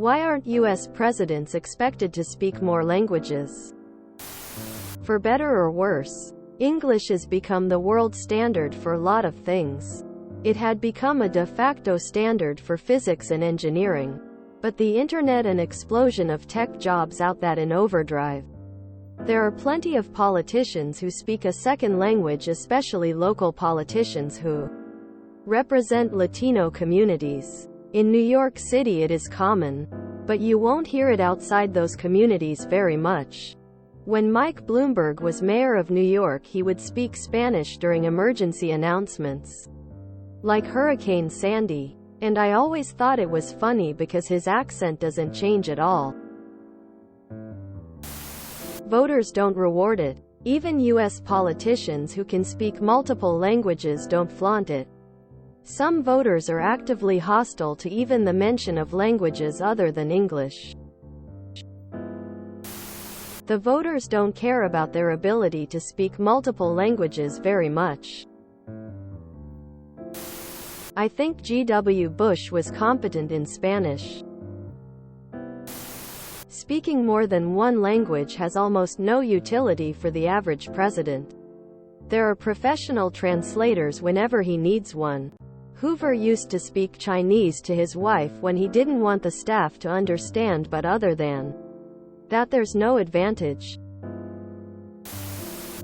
Why aren't US presidents expected to speak more languages? For better or worse, English has become the world standard for a lot of things. It had become a de facto standard for physics and engineering. But the internet and explosion of tech jobs out that in overdrive. There are plenty of politicians who speak a second language, especially local politicians who represent Latino communities. In New York City it is common, but you won't hear it outside those communities very much. When Mike Bloomberg was mayor of New York, he would speak Spanish during emergency announcements, like Hurricane Sandy. And I always thought it was funny because his accent doesn't change at all. Voters don't reward it. Even US politicians who can speak multiple languages don't flaunt it. Some voters are actively hostile to even the mention of languages other than English. The voters don't care about their ability to speak multiple languages very much. I think G.W. Bush was competent in Spanish. Speaking more than one language has almost no utility for the average president. There are professional translators whenever he needs one. Hoover used to speak Chinese to his wife when he didn't want the staff to understand, but other than that there's no advantage.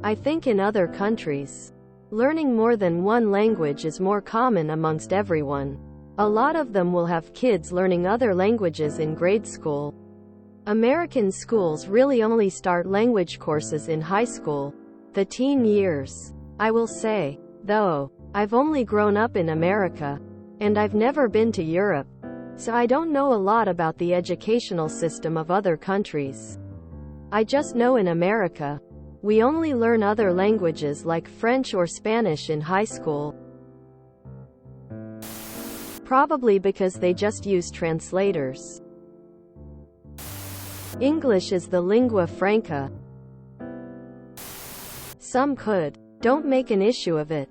I think in other countries, learning more than one language is more common amongst everyone. A lot of them will have kids learning other languages in grade school. American schools really only start language courses in high school, the teen years. I will say, though, I've only grown up in America, and I've never been to Europe, so I don't know a lot about the educational system of other countries. I just know in America, we only learn other languages like French or Spanish in high school. Probably because they just use translators. English is the lingua franca. Some could. Don't make an issue of it.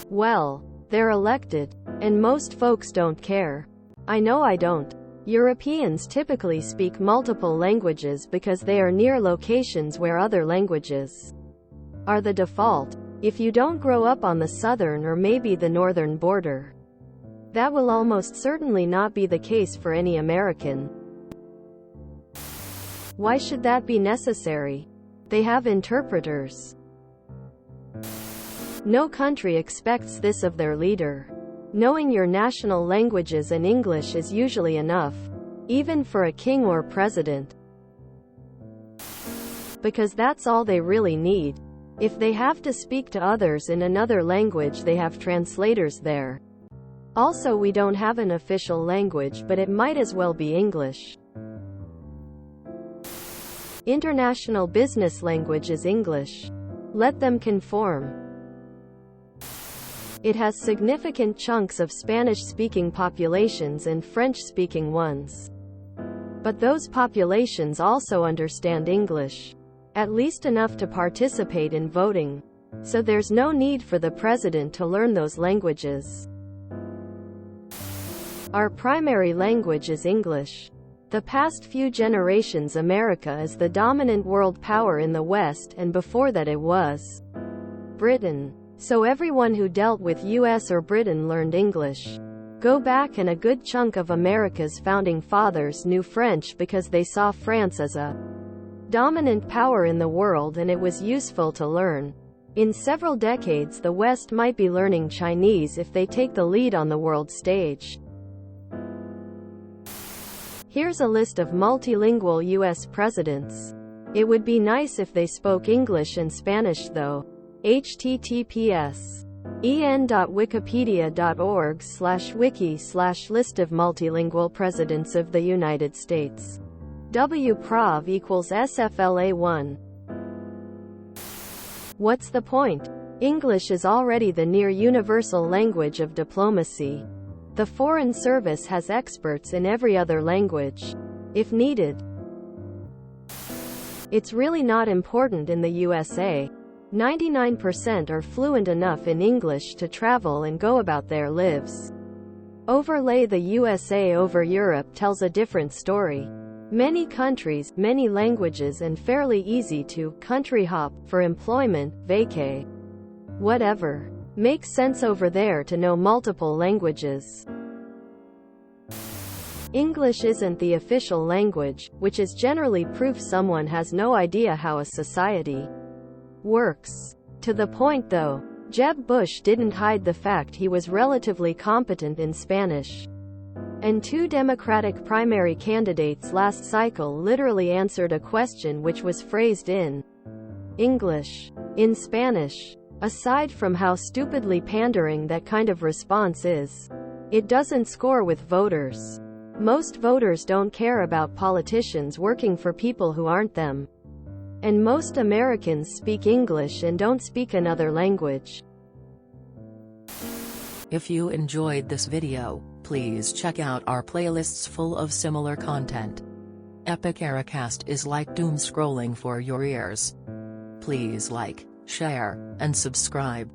Well, they're elected, and most folks don't care. I know I don't. Europeans typically speak multiple languages because they are near locations where other languages are the default. If you don't grow up on the southern or maybe the northern border, that will almost certainly not be the case for any American. Why should that be necessary? They have interpreters. No country expects this of their leader. Knowing your national languages and English is usually enough, even for a king or president. Because that's all they really need. If they have to speak to others in another language, they have translators there. Also, we don't have an official language, but it might as well be English. International business language is English. Let them conform. It has significant chunks of Spanish-speaking populations and French-speaking ones. But those populations also understand English, at least enough to participate in voting. So there's no need for the president to learn those languages. Our primary language is English. The past few generations, America is the dominant world power in the West, and before that it was Britain. So everyone who dealt with US or Britain learned English. Go back, and a good chunk of America's founding fathers knew French because they saw France as a dominant power in the world and it was useful to learn. In several decades, the West might be learning Chinese if they take the lead on the world stage. Here's a list of multilingual US presidents. It would be nice if they spoke English and Spanish though. https://en.wikipedia.org/wiki/list of multilingual presidents of the United States. W/Prov equals SFLA1. What's the point? English is already the near universal language of diplomacy. The Foreign Service has experts in every other language, if needed. It's really not important in the USA. 99% are fluent enough in English to travel and go about their lives. Overlay the USA over Europe tells a different story. Many countries, many languages, and fairly easy to country hop for employment, vacay, whatever. Makes sense over there to know multiple languages. English isn't the official language, which is generally proof someone has no idea how a society works. To the point though, Jeb Bush didn't hide the fact he was relatively competent in Spanish. And two Democratic primary candidates last cycle literally answered a question which was phrased in English. In Spanish. Aside from how stupidly pandering that kind of response is, it doesn't score with voters. Most voters don't care about politicians working for people who aren't them. And most Americans speak English and don't speak another language. If you enjoyed this video, please check out our playlists full of similar content. Epic Ericast is like doom scrolling for your ears. Please like, share, and subscribe.